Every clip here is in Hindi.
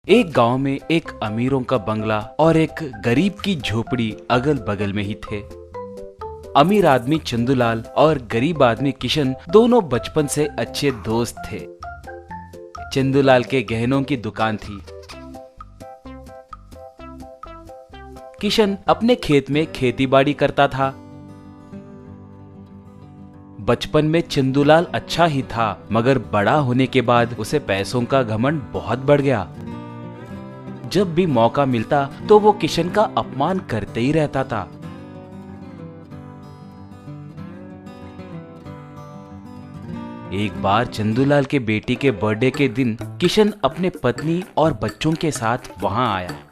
एक गांव में एक अमीरों का बंगला और एक गरीब की झोपड़ी अगल बगल में ही थे। अमीर आदमी चंदूलाल और गरीब आदमी किशन दोनों बचपन से अच्छे दोस्त थे। चंदूलाल के गहनों की दुकान थी। किशन अपने खेत में खेतीबाड़ी करता था। बचपन में चंदूलाल अच्छा ही था, मगर बड़ा होने के बाद उसे पैसों का घमंड बहुत बढ़ गया। जब भी मौका मिलता तो वो किशन का अपमान करते ही रहता था। एक बार चंदूलाल के बेटी के बर्थडे के दिन किशन अपने पत्नी और बच्चों के साथ वहां आया।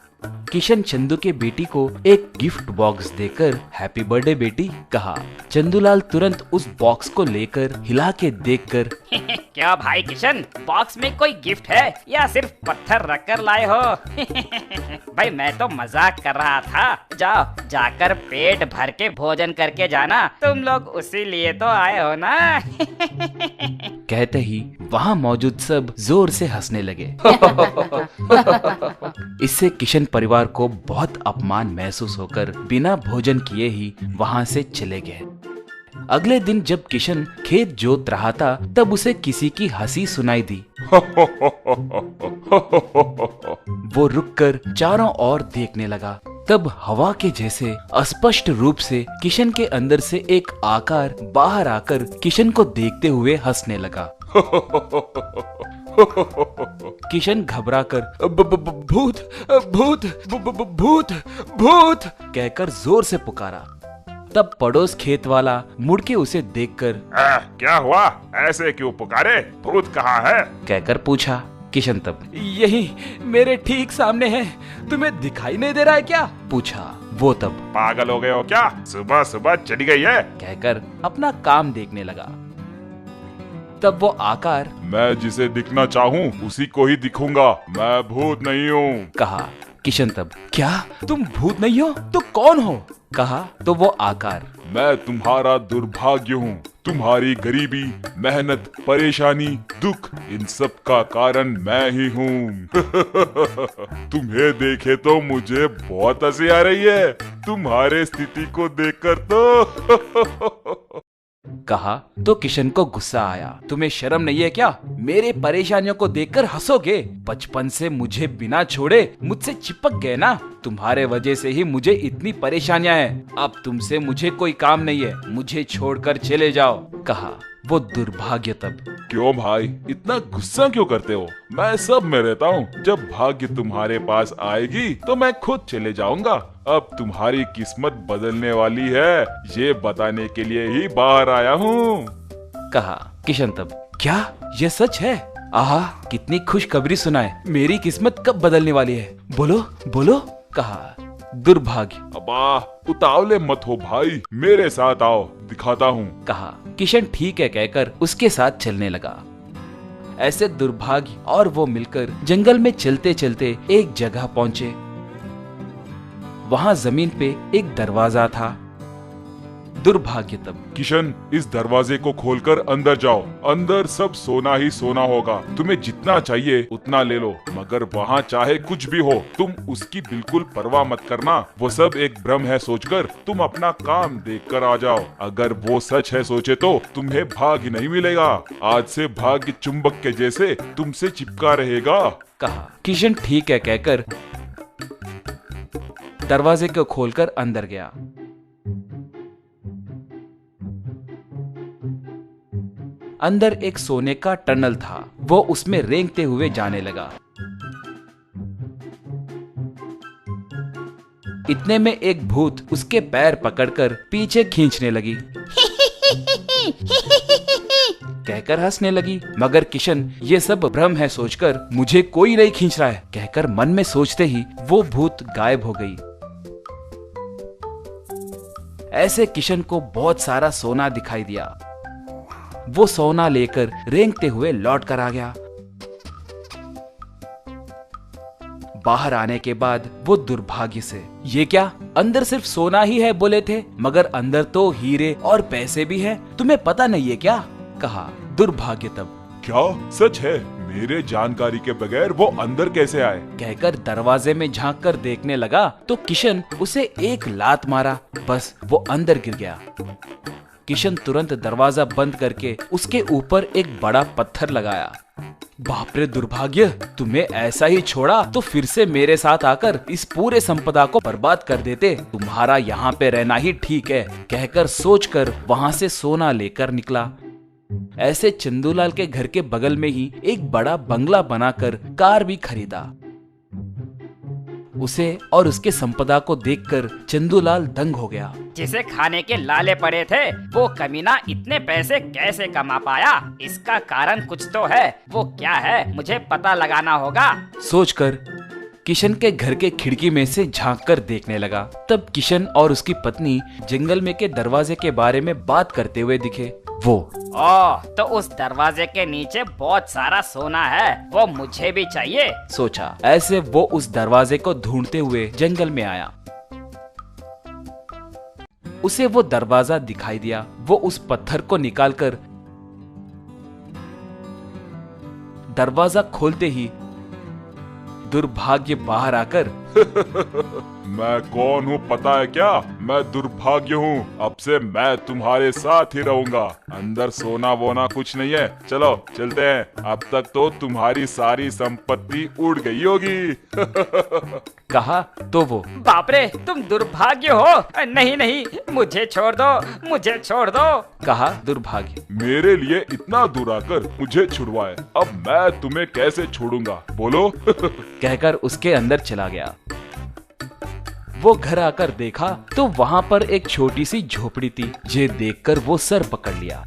किशन चंदू के बेटी को एक गिफ्ट बॉक्स देकर हैप्पी बर्थडे बेटी कहा। चंदूलाल तुरंत उस बॉक्स को लेकर हिला के देखकर क्या भाई किशन, बॉक्स में कोई गिफ्ट है या सिर्फ पत्थर रखकर लाए हो? भाई मैं तो मजाक कर रहा था। जाओ जाकर पेट भर के भोजन करके जाना, तुम लोग उसी लिए तो आए हो ना। कहते ही वहाँ मौजूद सब जोर से हंसने लगे। इससे किशन परिवार को बहुत अपमान महसूस होकर बिना भोजन किए ही वहाँ से चले गए। अगले दिन जब किशन खेत जोत रहा था तब उसे किसी की हंसी सुनाई दी। वो रुककर चारों ओर देखने लगा। तब हवा के जैसे अस्पष्ट रूप से किशन के अंदर से एक आकार बाहर आकर किशन को देखते हुए हंसने लगा। किशन घबराकर भूत भूत भूत भूत कहकर जोर से पुकारा। तब पड़ोस खेत वाला मुड़ के उसे देखकर क्या हुआ, ऐसे क्यों पुकारे, भूत कहाँ है? कहकर पूछा। किशन तब यही मेरे ठीक सामने है, तुम्हें दिखाई नहीं दे रहा है क्या? पूछा। वो तब पागल हो गए हो क्या, सुबह सुबह चढ़ गई है? कहकर अपना काम देखने लगा। तब वो आकार मैं जिसे दिखना चाहूँ उसी को ही दिखूंगा, मैं भूत नहीं हूँ, कहा। किशन तब क्या तुम भूत नहीं हो तो कौन हो? कहा। तो वो आकार मैं तुम्हारा दुर्भाग्य हूँ, तुम्हारी गरीबी, मेहनत, परेशानी, दुख, इन सब का कारण मैं ही हूँ। तुम्हें देखे तो मुझे बहुत हंसी आ रही है, तुम्हारे स्थिति को देखकर तो। कहा। तो किशन को गुस्सा आया। तुम्हें शर्म नहीं है क्या? मेरे परेशानियों को देखकर हंसोगे? बचपन से मुझे बिना छोड़े मुझसे चिपक गए ना, तुम्हारे वजह से ही मुझे इतनी परेशानियां हैं। अब तुमसे मुझे कोई काम नहीं है, मुझे छोड़कर चले जाओ, कहा। वो दुर्भाग्य तब क्यों भाई, इतना गुस्सा क्यों करते हो? मैं सब में रहता हूँ, जब भाग्य तुम्हारे पास आएगी तो मैं खुद चले जाऊंगा। अब तुम्हारी किस्मत बदलने वाली है, ये बताने के लिए ही बाहर आया हूँ, कहा। किशन तब क्या ये सच है? आहा, कितनी खुशखबरी सुनाए, मेरी किस्मत कब बदलने वाली है? बोलो बोलो, कहा। दुर्भाग्य अबा उतावले मत हो भाई, मेरे साथ आओ, दिखाता हूँ, कहा। किशन ठीक है कहकर उसके साथ चलने लगा। ऐसे दुर्भाग्य और वो मिलकर जंगल में चलते चलते एक जगह पहुंचे। वहां जमीन पे एक दरवाजा था। दुर्भाग्य तब किशन, इस दरवाजे को खोलकर अंदर जाओ, अंदर सब सोना ही सोना होगा, तुम्हें जितना चाहिए उतना ले लो, मगर वहाँ चाहे कुछ भी हो तुम उसकी बिल्कुल परवाह मत करना, वो सब एक भ्रम है सोचकर तुम अपना काम देखकर आ जाओ। अगर वो सच है सोचे तो तुम्हें भाग्य नहीं मिलेगा, आज से भाग्य चुंबक के जैसे तुमसे चिपका रहेगा, कहा। किशन ठीक है कहकर दरवाजे को खोलकर अंदर गया। अंदर एक सोने का टनल था, वो उसमें रेंगते हुए जाने लगा। इतने में एक भूत उसके पैर पकड़कर पीछे खींचने लगी। कहकर हंसने लगी, मगर किशन ये सब भ्रम है सोचकर मुझे कोई नहीं खींच रहा है कहकर मन में सोचते ही वो भूत गायब हो गई। ऐसे किशन को बहुत सारा सोना दिखाई दिया। वो सोना लेकर रेंगते हुए लौट कर आ गया। बाहर आने के बाद वो दुर्भाग्य से, ये क्या, अंदर सिर्फ सोना ही है बोले थे, मगर अंदर तो हीरे और पैसे भी हैं, तुम्हें पता नहीं है क्या? कहा। दुर्भाग्य तब क्या सच है? मेरे जानकारी के बगैर वो अंदर कैसे आए? कहकर दरवाजे में झांक कर देखने लगा तो किशन उसे एक लात मारा, बस वो अंदर गिर गया। किशन तुरंत दरवाजा बंद करके उसके ऊपर एक बड़ा पत्थर लगाया। बाप रे दुर्भाग्य, तुम्हें ऐसा ही छोड़ा तो फिर से मेरे साथ आकर इस पूरे संपदा को बर्बाद कर देते। तुम्हारा यहाँ पे रहना ही ठीक है, कहकर सोचकर वहाँ से सोना लेकर निकला। ऐसे चंदूलाल के घर के बगल में ही एक बड़ा बंगला बनाकर कार भी खरीदा। उसे और उसके संपदा को देखकर चंदूलाल दंग हो गया। जिसे खाने के लाले पड़े थे वो कमीना इतने पैसे कैसे कमा पाया? इसका कारण कुछ तो है, वो क्या है मुझे पता लगाना होगा। सोचकर किशन के घर के खिड़की में से झांक कर देखने लगा। तब किशन और उसकी पत्नी जंगल में के दरवाजे के बारे में बात करते हुए दिखे। वो तो उस दरवाजे के नीचे बहुत सारा सोना है, वो मुझे भी चाहिए, सोचा। ऐसे वो उस दरवाजे को ढूंढते हुए जंगल में आया। उसे वो दरवाजा दिखाई दिया। वो उस पत्थर को निकालकर दरवाजा खोलते ही दुर्भाग्य बाहर आकर मैं कौन हूँ पता है क्या? मैं दुर्भाग्य हूँ। अब से मैं तुम्हारे साथ ही रहूंगा। अंदर सोना वोना कुछ नहीं है, चलो चलते हैं। अब तक तो तुम्हारी सारी संपत्ति उड़ गई होगी। कहा तो वो बाप रे तुम दुर्भाग्य हो। नहीं नहीं, मुझे छोड़ दो, मुझे छोड़ दो। कहा दुर्भाग्य। मेरे लिए इतना दूर आकर मुझे छुड़वाए, अब मैं तुम्हें कैसे छोड़ूंगा बोलो? कहकर उसके अंदर चला गया। वो घर आकर देखा तो वहाँ पर एक छोटी सी झोपड़ी थी। ये देखकर वो सर पकड़ लिया।